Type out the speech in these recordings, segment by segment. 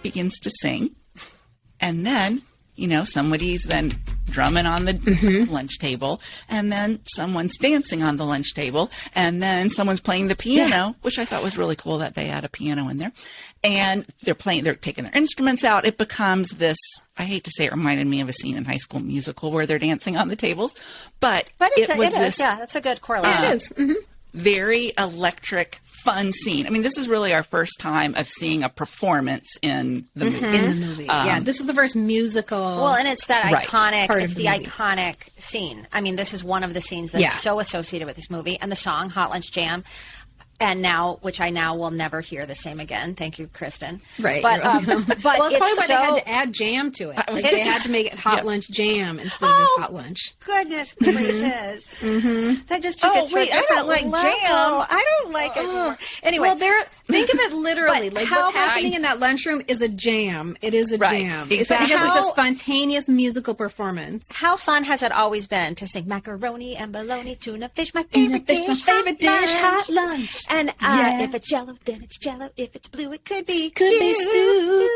begins to sing. And then, somebody's then drumming on the lunch table, and then someone's dancing on the lunch table, and then someone's playing the piano, which I thought was really cool that they had a piano in there. And they're taking their instruments out. It becomes this, I hate to say it reminded me of a scene in High School Musical where they're dancing on the tables, but it was this. Yeah, that's a good correlation. It is. Very electric, fun scene. I mean, this is really our first time of seeing a performance in the movie. This is the first musical. Well, and it's that iconic, right. it's the iconic scene. I mean, this is one of the scenes that's so associated with this movie. And the song, Hot Lunch Jam, and now, which I now will never hear the same again. Thank you, Kristen. Right. But, well, that's it's probably why they had to add jam to it. Like they had to make it Hot Lunch Jam instead of just Hot Lunch. Goodness gracious. That just took it to a different I don't like level. jam. I don't like it anymore. Anyway. Well, think of it literally. But like what's happening in that lunchroom is a jam. It is a jam. Exactly. It's a spontaneous musical performance. How fun has it always been to sing macaroni and bologna, tuna fish, my favorite dish, hot lunch. And if it's Jello, then it's Jello. If it's blue, it could be stew.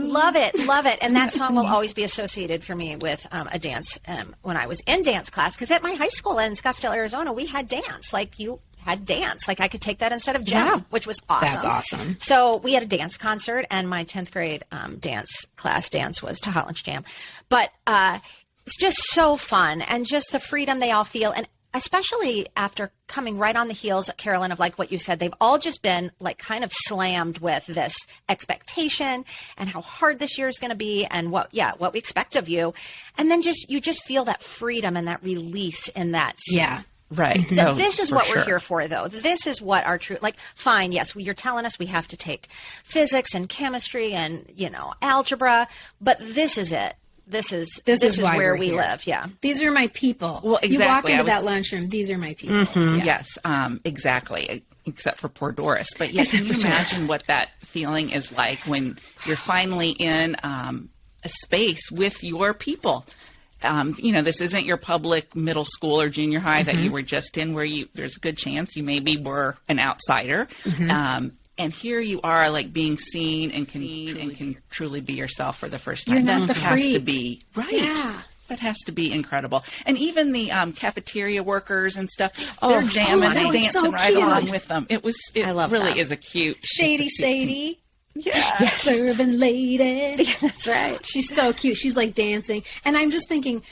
Love it. And that song will always be associated for me with a dance when I was in dance class. Because at my high school in Scottsdale, Arizona, we had dance. Like you had dance. Like I could take that instead of gym, which was awesome. That's awesome. So we had a dance concert, and my 10th grade dance was to Hot Lunch Jam. But it's just so fun, and just the freedom they all feel. And especially after coming right on the heels, Carolyn, of like what you said, they've all just been like kind of slammed with this expectation and how hard this year is going to be and what we expect of you. And then you just feel that freedom and that release in that scene. Yeah. Right. This is what we're here for, though. This is what our true, like, fine, yes, you're telling us we have to take physics and chemistry and, algebra, but this is it. This is where we live. Yeah. These are my people. Well, exactly. You walk into that lunchroom. These are my people. Yeah. Yes. Exactly. Except for poor Doris. But yes, can you imagine what that feeling is like when you're finally in a space with your people? This isn't your public middle school or junior high that you were just in, where there's a good chance you maybe were an outsider. And here you are, like, being seen and can truly be yourself for the first time. You're not the has freak. to be right. Yeah. That has to be incredible. And even the cafeteria workers and stuff, they're jamming and dancing right along with them. It really is a cute, Shady Sadie. Yes. Serving lady. That's right. She's so cute. She's like dancing. And I'm just thinking,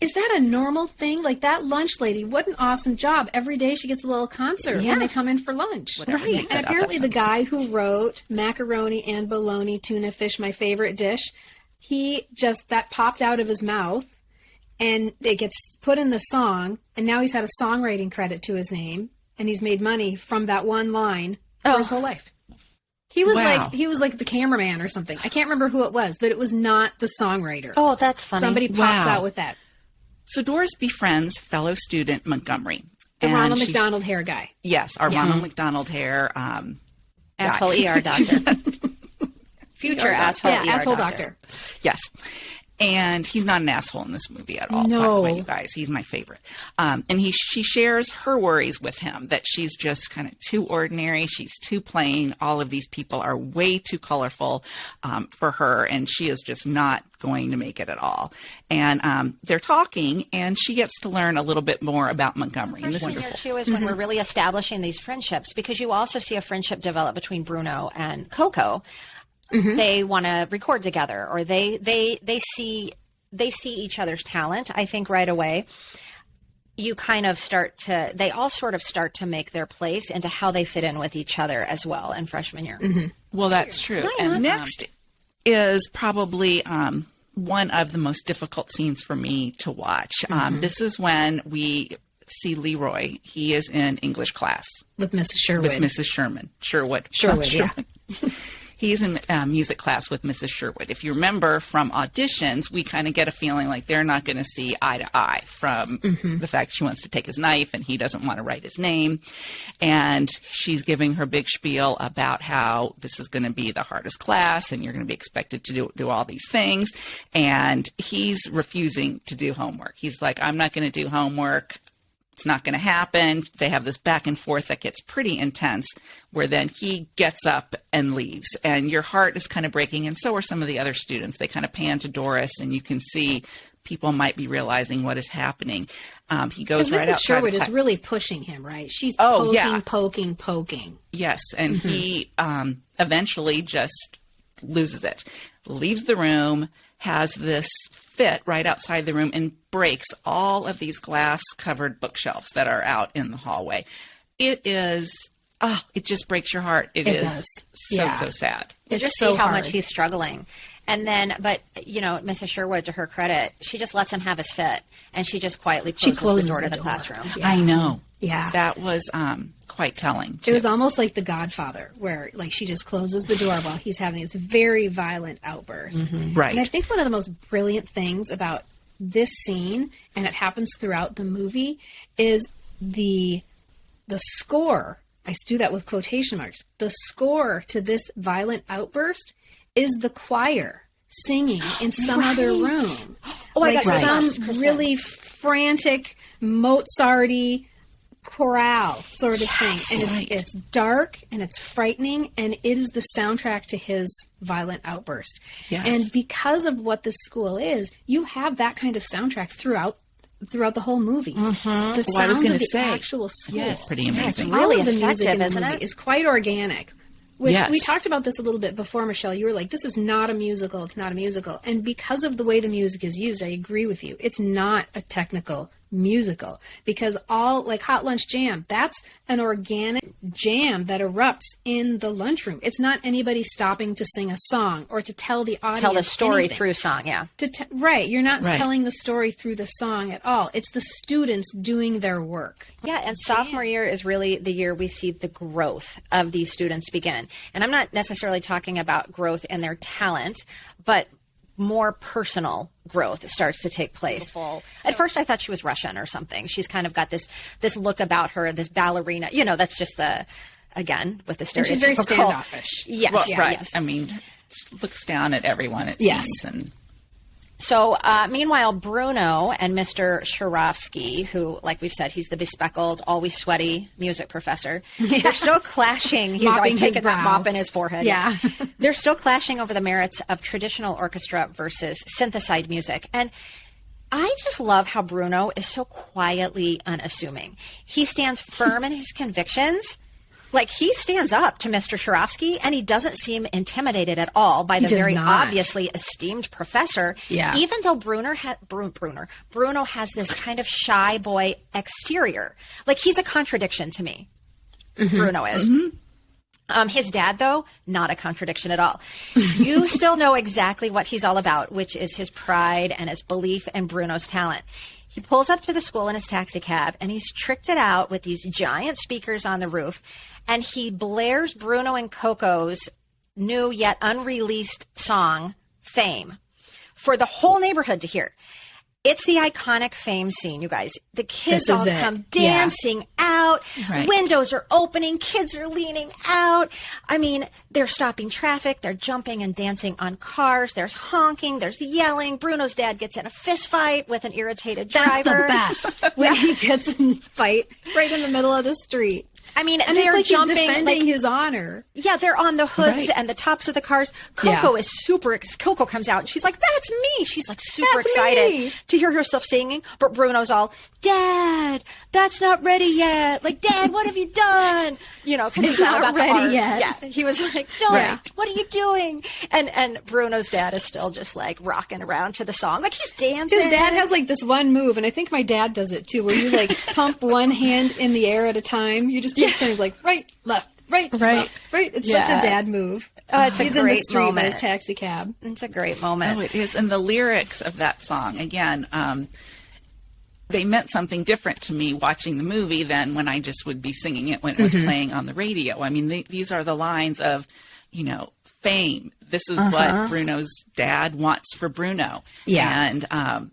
is that a normal thing? Like that lunch lady, what an awesome job. Every day she gets a little concert when they come in for lunch. Right. And apparently the guy who wrote macaroni and bologna, tuna fish, my favorite dish, that popped out of his mouth and it gets put in the song. And now he's had a songwriting credit to his name and he's made money from that one line for his whole life. He was like the cameraman or something. I can't remember who it was, but it was not the songwriter. Oh, that's funny. Somebody pops out with that. So Doris befriends fellow student Montgomery. The Ronald McDonald hair guy. Yes, our Ronald McDonald hair. Asshole ER doctor. Future asshole ER asshole doctor. Yes. And he's not an asshole in this movie at all, no. by the way, you guys. He's my favorite. And she shares her worries with him, that she's just kind of too ordinary. She's too plain. All of these people are way too colorful for her, and she is just not going to make it at all. And they're talking, and she gets to learn a little bit more about Montgomery. The first thing here, too, is when we're really establishing these friendships, because you also see a friendship develop between Bruno and Coco. They want to record together, or they see each other's talent. I think right away, you kind of they all sort of start to make their place into how they fit in with each other as well in freshman year. Well, that's true. And next is probably one of the most difficult scenes for me to watch. This is when we see Leroy. He is in English class With Mrs. Sherwood. With Mrs. Sherman. Sherwood, yeah. He's in music class with Mrs. Sherwood. If you remember from auditions, we kind of get a feeling like they're not going to see eye to eye from the fact she wants to take his knife and he doesn't want to write his name. And she's giving her big spiel about how this is going to be the hardest class and you're going to be expected to do all these things. And he's refusing to do homework. He's like, I'm not going to do homework. it's not going to happen. They have this back and forth that gets pretty intense, where then he gets up and leaves, and your heart is kind of breaking. And so are some of the other students. They kind of pan to Doris, and you can see people might be realizing what is happening. He goes right outside. Mrs. Sherwood is really pushing him, right? She's poking. Yes, and he eventually just loses it, leaves the room, has this fit right outside the room, and breaks all of these glass-covered bookshelves that are out in the hallway. It is, it just breaks your heart. It is so sad. You just see how much he's struggling. And then, but, Mrs. Sherwood, to her credit, she just lets him have his fit, and she just quietly closes the door to the classroom. Yeah. I know. Yeah. That was quite telling, too. It was almost like The Godfather, where, she just closes the door while he's having this very violent outburst. Mm-hmm. Right. And I think one of the most brilliant things about this scene, and it happens throughout the movie, is the score. I do that with quotation marks. The score to this violent outburst is the choir singing in some other room. Some really frantic Mozart-y chorale sort of thing. And it's dark and it's frightening, and it is the soundtrack to his violent outburst. Yes. And because of what this school is, you have that kind of soundtrack throughout the whole movie. Mm-hmm. The sounds of the actual school. Yeah, it's pretty amazing. It's really All of the music effective, in the isn't movie it? is quite organic. Which we talked about this a little bit before, Michelle. You were like, this is not a musical. It's not a musical. And because of the way the music is used, I agree with you. It's not a technical musical, because Hot Lunch Jam, that's an organic jam that erupts in the lunchroom. It's not anybody stopping to sing a song or to tell the audience tell the story anything. through song. Yeah. Right. You're not telling the story through the song at all. It's the students doing their work. Yeah, and sophomore year is really the year we see the growth of these students begin. And I'm not necessarily talking about growth in their talent, but more personal growth starts to take place. At first I thought she was Russian or something. She's kind of got this look about her, this ballerina, that's just again, with the stereotypical. And she's very standoffish. Yes. Well, right. Yes. I mean, looks down at everyone, it seems. And So, meanwhile, Bruno and Mr. Sharofsky, who, like we've said, he's the bespectacled, always sweaty music professor, they're still clashing. He's always taking that mop in his forehead. Yeah. They're still clashing over the merits of traditional orchestra versus synthesized music. And I just love how Bruno is so quietly unassuming. He stands firm in his convictions. Like, he stands up to Mr. Sharofsky, and he doesn't seem intimidated at all by the very obviously esteemed professor. Yeah. Even though Bruno has this kind of shy boy exterior. Like, he's a contradiction to me. Mm-hmm. Bruno is. Mm-hmm. His dad, though, not a contradiction at all. You still know exactly what he's all about, which is his pride and his belief in Bruno's talent. He pulls up to the school in his taxi cab, and he's tricked it out with these giant speakers on the roof, and he blares Bruno and Coco's new yet unreleased song, Fame, for the whole neighborhood to hear. It's the iconic Fame scene, you guys. The kids all come dancing out. Right. Windows are opening. Kids are leaning out. I mean, they're stopping traffic. They're jumping and dancing on cars. There's honking. There's yelling. Bruno's dad gets in a fist fight with an irritated driver. That's the best. When he gets in a fight right in the middle of the street. I mean, and they're it's jumping, he's defending his honor. Yeah, they're on the hoods and the tops of the cars. Coco is Coco comes out and she's like, "That's me." She's like super excited to hear herself singing. But Bruno's all, "Dad, that's not ready yet." Like, "Dad, what have you done?" Because he's not about ready the art. yet. Yeah, he was like, "Don't. What are you doing?" And Bruno's dad is still just like rocking around to the song, like he's dancing. His dad has like this one move, and I think my dad does it too, where you like pump one hand in the air at a time. You just take turns, like right, left, right, left, right. It's such a dad move. It's He's a great in the street moment. by his taxi cab. It's a great moment. Oh, it is. And the lyrics of that song, again, they meant something different to me watching the movie than when I just would be singing it when it was playing on the radio. I mean, these are the lines of, fame. This is what Bruno's dad wants for Bruno. Yeah. And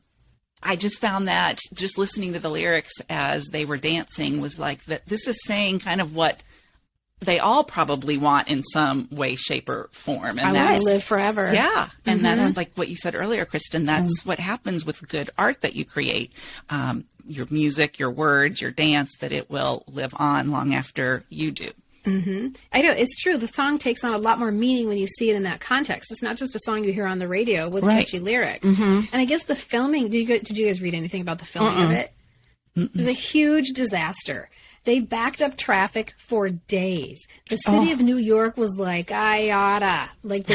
I just found that just listening to the lyrics as they were dancing was like that. This is saying kind of what they all probably want in some way, shape, or form. And I want to live forever. Yeah. And that's like what you said earlier, Kristen. That's what happens with good art that you create. Your music, your words, your dance, that it will live on long after you do. I know, it's true. The song takes on a lot more meaning when you see it in that context. It's not just a song you hear on the radio with catchy lyrics. And I guess the filming, did you guys read anything about the filming of it? It was a huge disaster. They backed up traffic for days. The city of New York was like, I oughta. Like,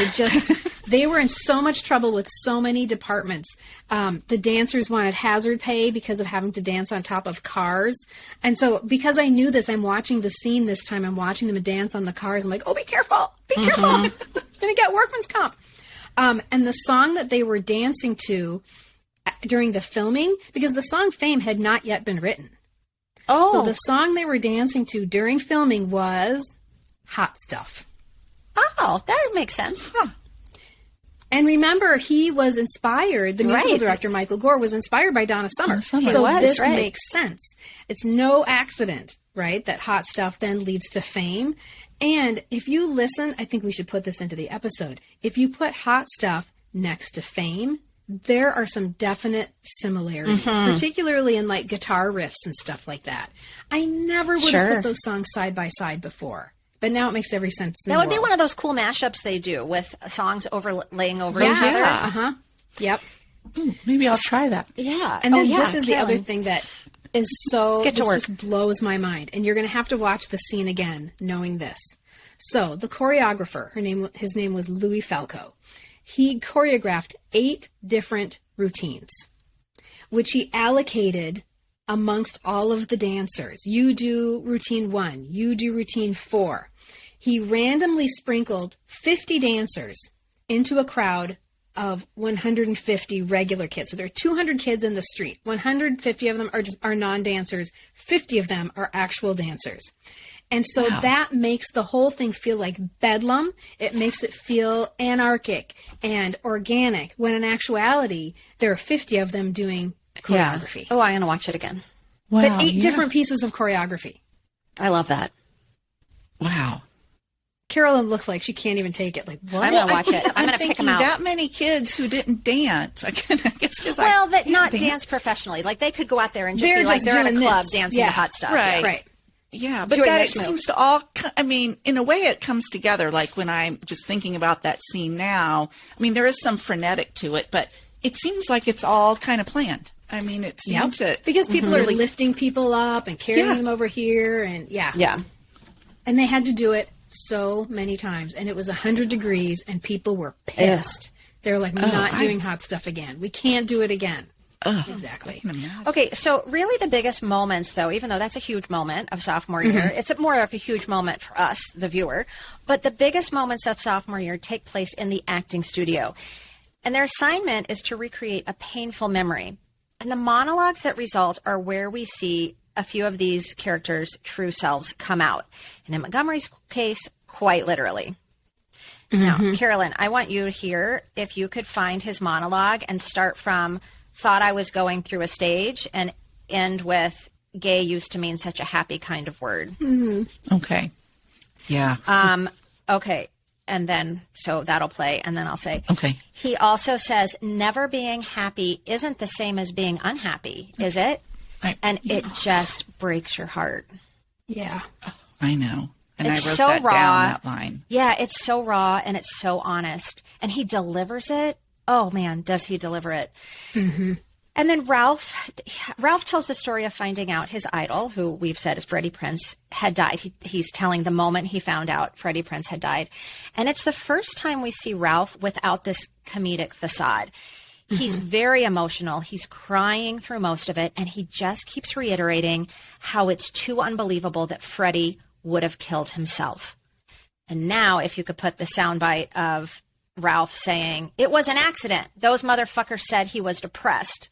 they were in so much trouble with so many departments. The dancers wanted hazard pay because of having to dance on top of cars. And so, because I knew this, I'm watching the scene this time. I'm watching them dance on the cars. I'm like, oh, be careful. Be careful. Gonna get workman's comp. And the song that they were dancing to during the filming, because the song Fame had not yet been written. So the song they were dancing to during filming was Hot Stuff. Oh, that makes sense. And remember, he was inspired, the musical director, Michael Gore, was inspired by Donna Summer. So this makes sense. It's no accident, right, that Hot Stuff then leads to Fame. And if you listen, I think we should put this into the episode. If you put Hot Stuff next to Fame, there are some definite similarities, particularly in like guitar riffs and stuff like that. I never would have put those songs side by side before, but now it makes every sense. That would be one of those cool mashups they do with songs overlaying over each other. Yep. Maybe I'll try that. Yeah. And then this is the other thing that is just blows my mind. And you're going to have to watch the scene again, knowing this. So the choreographer, his name was Louis Falco. He choreographed 8 different routines, which he allocated amongst all of the dancers. You do routine 1, you do routine 4. He randomly sprinkled 50 dancers into a crowd of 150 regular kids. So there are 200 kids in the street. 150 of them are non-dancers. 50 of them are actual dancers. And so that makes the whole thing feel like bedlam. It makes it feel anarchic and organic, when in actuality, there are 50 of them doing choreography. Yeah. Oh, I'm going to watch it again. Wow, but 8 different pieces of choreography. I love that. Wow. Carolyn looks like she can't even take it. Like, what? I'm going to watch it. I'm going to pick them out. That many kids who didn't dance. I guess that not dance professionally. Like, they could go out there and just be like, they're at a club dancing to Hot Stuff. Right. Yeah, but that seems to all, I mean, in a way it comes together. Like when I'm just thinking about that scene now, I mean, there is some frenetic to it, but it seems like it's all kind of planned. I mean, it seems to. Because people are lifting people up and carrying them over here. And and they had to do it so many times. And it was 100 degrees and people were pissed. They were like, not doing Hot Stuff again. We can't do it again. Exactly. Okay, so really the biggest moments, though, even though that's a huge moment of sophomore year, it's more of a huge moment for us, the viewer, but the biggest moments of sophomore year take place in the acting studio. And their assignment is to recreate a painful memory. And the monologues that result are where we see a few of these characters' true selves come out. And in Montgomery's case, quite literally. Now, Carolyn, I want you to hear if you could find his monologue and start from "Thought I was going through a stage" and end with "Gay used to mean such a happy kind of word." Okay. Yeah. Okay. And then, so that'll play, and then I'll say, okay. He also says, never being happy isn't the same as being unhappy, is it? It just breaks your heart. Yeah. Oh, I know. And it's I wrote so that raw. down, that line. Yeah, it's so raw, and it's so honest. And he delivers it. Oh, man, does he deliver it. And then Ralph tells the story of finding out his idol, who we've said is Freddie Prinze, had died. He's telling the moment he found out Freddie Prinze had died. And it's the first time we see Ralph without this comedic facade. He's very emotional. He's crying through most of it. And he just keeps reiterating how it's too unbelievable that Freddie would have killed himself. And now, if you could put the soundbite of Ralph saying, "It was an accident. Those motherfuckers said he was depressed."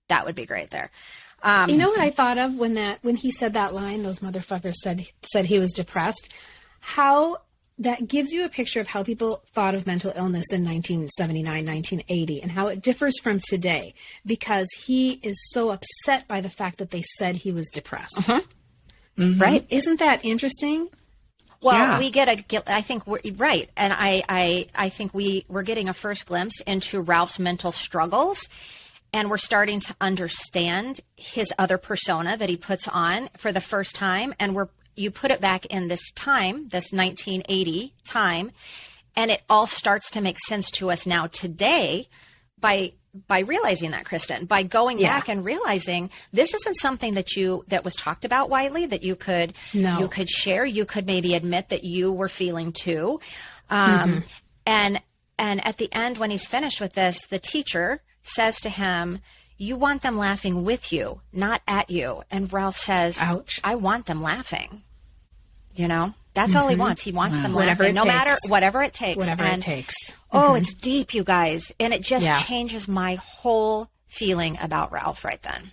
That would be great there. You know what I thought of when he said that line, "Those motherfuckers said he was depressed," how that gives you a picture of how people thought of mental illness in 1979, 1980, and how it differs from today, because he is so upset by the fact that they said he was depressed. Right? Isn't that interesting? Well, we get I think we're right. And I think we're getting a first glimpse into Ralph's mental struggles, and we're starting to understand his other persona that he puts on for the first time. And you put it back in this time, this 1980 time, and it all starts to make sense to us now today by realizing that, Kristen, by going back and realizing this isn't something that was talked about widely, that you could share, you could maybe admit that you were feeling too. And at the end, when he's finished with this, the teacher says to him, "You want them laughing with you, not at you." And Ralph says, "Ouch. I want them laughing." That's all he wants. He wants them laughing, whatever it takes. Whatever it takes. Oh, it's deep, you guys. And it just changes my whole feeling about Ralph right then.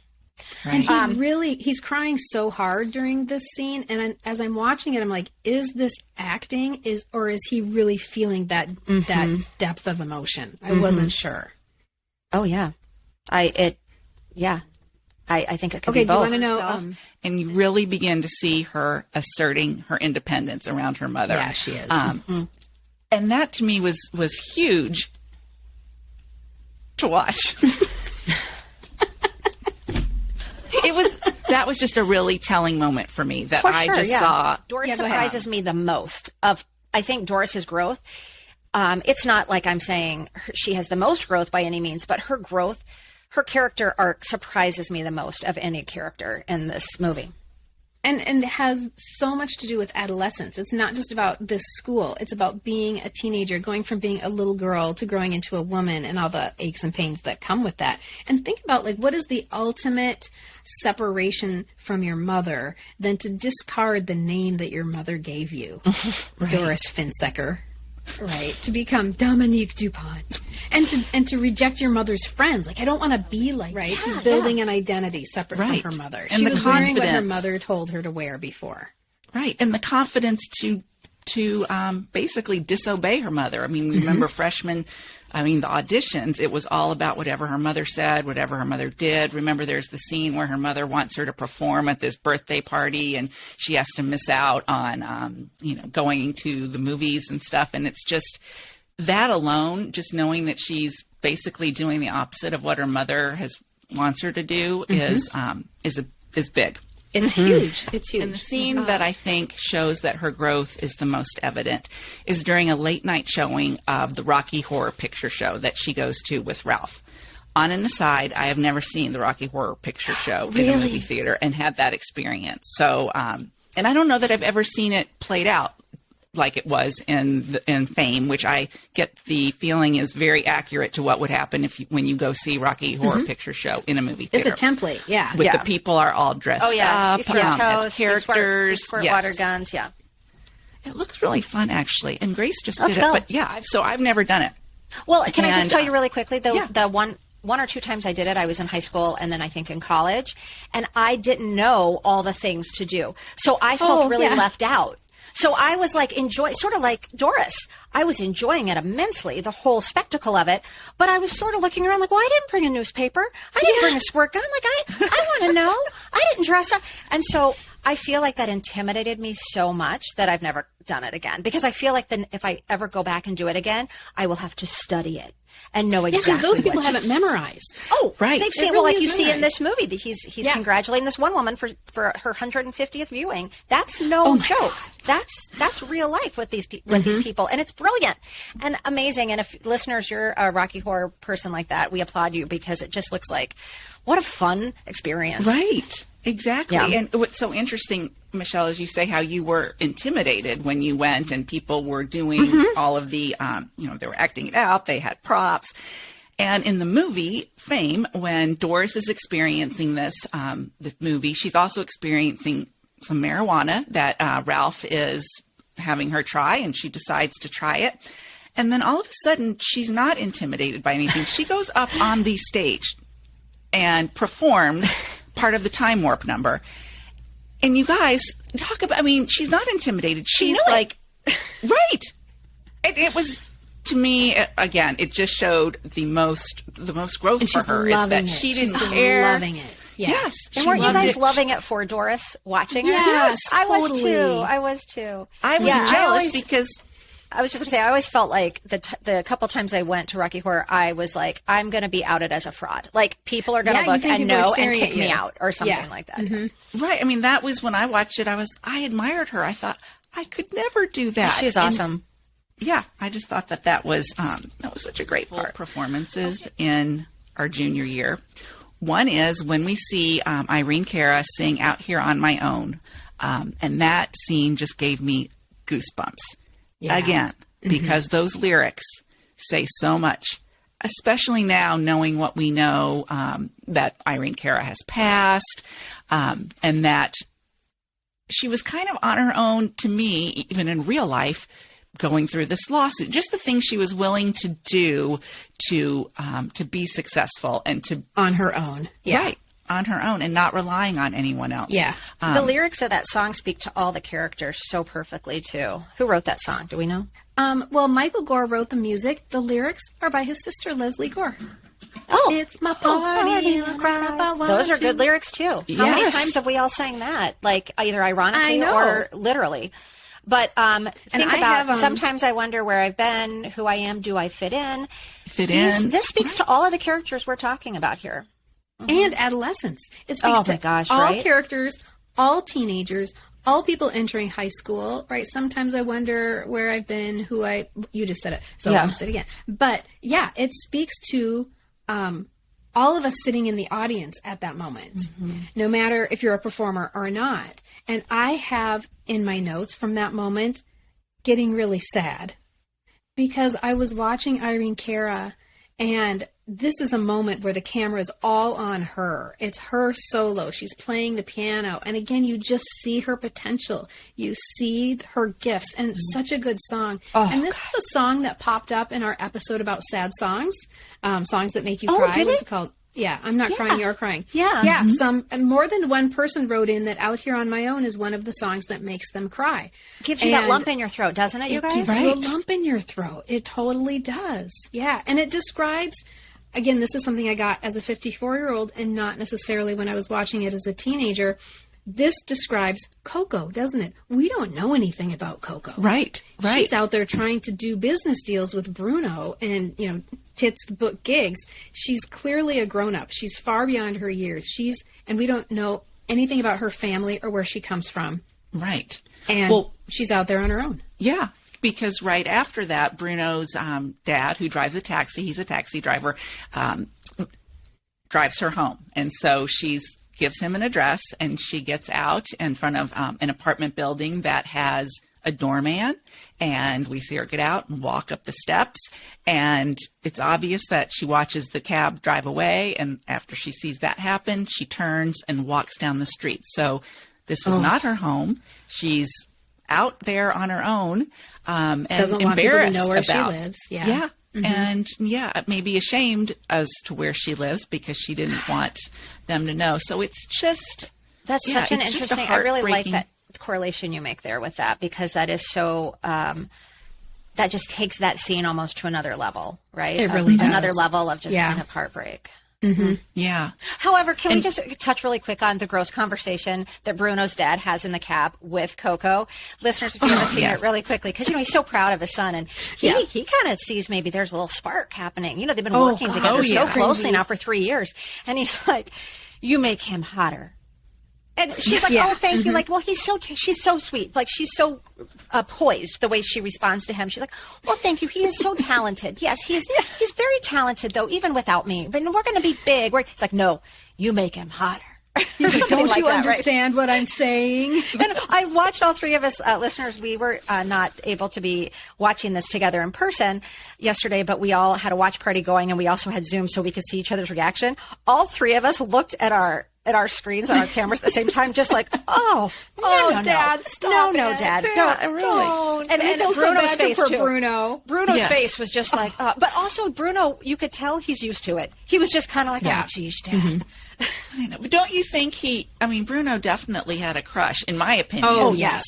Right. And he's crying so hard during this scene. And as I'm watching it, I'm like, is this acting or is he really feeling that depth of emotion? I wasn't sure. Oh, yeah. I think it could be both. Do you want to know? And you really begin to see her asserting her independence around her mother. Yeah, she is. And that to me was huge to watch. That was just a really telling moment for me that saw. Doris surprises me the most I think Doris's growth. It's not like I'm saying she has the most growth by any means, but her growth, her character arc surprises me the most of any character in this movie. And it has so much to do with adolescence. It's not just about this school. It's about being a teenager, going from being a little girl to growing into a woman and all the aches and pains that come with that. And think about, what is the ultimate separation from your mother than to discard the name that your mother gave you, Doris Finsecker, right? To become Dominique Dupont. And to reject your mother's friends. I don't want to be like that. She's building an identity separate from her mother. And she was wearing what her mother told her to wear before. Right. And the confidence to basically disobey her mother. I mean, remember the auditions, it was all about whatever her mother said, whatever her mother did. Remember, there's the scene where her mother wants her to perform at this birthday party and she has to miss out on, going to the movies and stuff. And it's just that alone, just knowing that she's basically doing the opposite of what her mother wants her to do is big. It's huge. It's huge. And the scene that I think shows that her growth is the most evident is during a late night showing of the Rocky Horror Picture Show that she goes to with Ralph. On an aside, I have never seen the Rocky Horror Picture Show in a movie theater and had that experience. So, and I don't know that I've ever seen it played out like it was in Fame, which I get the feeling is very accurate to what would happen when you go see Rocky Horror Picture Show in a movie theater. It's a template, With the people are all dressed up as characters. You squirt water guns, It looks really fun, actually. And Grace just did it. But so I've never done it. Well, can I just tell you really quickly, the one or two times I did it, I was in high school and then I think in college, and I didn't know all the things to do. So I felt really left out. So I was sort of like Doris. I was enjoying it immensely, the whole spectacle of it. But I was sort of looking around well, I didn't bring a newspaper. I didn't bring a squirt gun. I want to know. I didn't dress up. And so I feel like that intimidated me so much that I've never done it again. Because I feel like if I ever go back and do it again, I will have to study it and know exactly because those people haven't memorized. Oh, right. They've seen, like you see in this movie, that he's congratulating this one woman for her 150th viewing. That's no joke. That's real life with these people, and it's brilliant and amazing. And if listeners, you're a Rocky Horror person like that, we applaud you because it just looks like what a fun experience. Right. Exactly. Yeah. And what's so interesting, Michelle, is you say how you were intimidated when you went and people were doing all of the, they were acting it out. They had props. And in the movie Fame, when Doris is experiencing this, the movie, she's also experiencing some marijuana that Ralph is having her try, and she decides to try it. And then all of a sudden, she's not intimidated by anything. She goes up on the stage and performs part of the Time Warp number. And you guys talk about, she's not intimidated. She's like, right. It was, to me, again, it just showed the most growth for her. Is that she didn't care. Loving it. Yeah. Yes. And she weren't you loved guys it. loving it for Doris watching her? Yes, I was totally. too. I was too. I was Yeah, jealous because I was just going to say, I always felt like the couple times I went to Rocky Horror, I was like, I'm going to be outed as a fraud. Like, people are going to Yeah, you look think and people are know and staring kick at me you. out or something Yeah. like that. right. I mean, that was when I watched it. I admired her. I thought I could never do that. She's And, awesome. yeah, I just thought that was such a great part. Performances in our junior year. One is when we see Irene Cara sing Out Here on My Own, and that scene just gave me goosebumps again because those lyrics say so much. Especially now, knowing what we know, that Irene Cara has passed, and that she was kind of on her own to me, even in real life, going through this lawsuit. Just the things she was willing to do to be successful and to On her own. Yeah. right on her own and not relying on anyone else. Yeah. The lyrics of that song speak to all the characters so perfectly, too. Who wrote that song? Do we know? Well, Michael Gore wrote the music. The lyrics are by his sister, Leslie Gore. Oh, It's my party, and I cry if I want those are to. good lyrics, too. How many Yes. times have we all sang that? Like, either I ironically know. or literally. But think I about, have, sometimes I wonder where I've been, who I am, do I fit in? Fit in. This speaks to all of the characters we're talking about here. And adolescence. It speaks Oh, to my gosh, all right? characters, all teenagers, all people entering high school, right? Sometimes I wonder where I've been, you just said it, so Yeah. I'm saying it again. But yeah, it speaks to all of us sitting in the audience at that moment, no matter if you're a performer or not. And I have in my notes from that moment getting really sad because I was watching Irene Cara, and this is a moment where the camera is all on her. It's her solo. She's playing the piano. And again, you just see her potential. You see her gifts. And it's such a good song. And this is a song that popped up in our episode about sad songs, songs that make you cry. did What's it? it called? Yeah, I'm not crying, you're crying. Yeah. Yeah, more than one person wrote in that Out Here on My Own is one of the songs that makes them cry. Gives you that And lump in your throat, doesn't it, you it guys? gives you a lump in your throat. It totally does. Yeah. And it describes, again, this is something I got as a 54-year-old and not necessarily when I was watching it as a teenager. This describes Coco, doesn't it? We don't know anything about Coco. Right. She's out there trying to do business deals with Bruno and, tits book gigs. She's clearly a grown-up. She's far beyond her years. And we don't know anything about her family or where she comes from. Right. And she's out there on her own. Yeah, because right after that, Bruno's dad, who drives a taxi, he's a taxi driver, drives her home. And so gives him an address, and she gets out in front of an apartment building that has a doorman, and we see her get out and walk up the steps, and it's obvious that she watches the cab drive away, and after she sees that happen, she turns and walks down the street. So this was not her home. She's out there on her own, and Doesn't want people to embarrassed know where about she lives. Yeah. yeah. And maybe ashamed as to where she lives because she didn't want them to know. So it's just That's yeah, such an it's just a interesting, I really like heartbreaking- that correlation you make there with that, because that is so, that just takes that scene almost to another level, right? It really does. Another level of just Yeah. kind of heartbreak. Yeah. However, can we just touch really quick on the gross conversation that Bruno's dad has in the cab with Coco? Listeners, if you haven't seen it, really quickly, because, he's so proud of his son, and he kind of sees maybe there's a little spark happening. They've been working together so closely now for 3 years. And he's like, you make him hotter. And she's like, oh, thank you. Like, well, she's so sweet. Like, she's so poised the way she responds to him. She's like, well, thank you. He is so talented. Yes, he's very talented, though, even without me. But we're going to be big. It's like, no, you make him hotter. Don't you understand what I'm saying? And I watched all three of us, listeners. We were not able to be watching this together in person yesterday, but we all had a watch party going, and we also had Zoom so we could see each other's reaction. All three of us looked at our screens on our cameras at the same time, just like, no, Dad, stop no, it. Dad, Dad, don't. And I feel so Bruno's bad face for too. Bruno. Bruno's face was just like, but also Bruno, you could tell he's used to it. He was just kind of like, oh, geez, Dad. I know. But don't you think Bruno definitely had a crush, in my opinion. Oh, yes.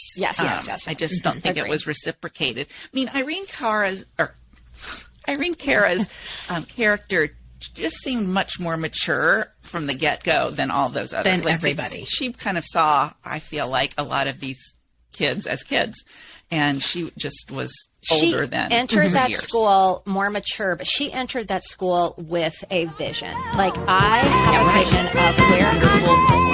I just don't think it was reciprocated. Irene Cara's character just seemed much more mature from the get-go than all those other Than everybody. She kind of saw, I feel like, a lot of these kids as kids, and she just was older than She entered that years. school more mature, but she entered that school with a vision. Like, I have a vision of where the school could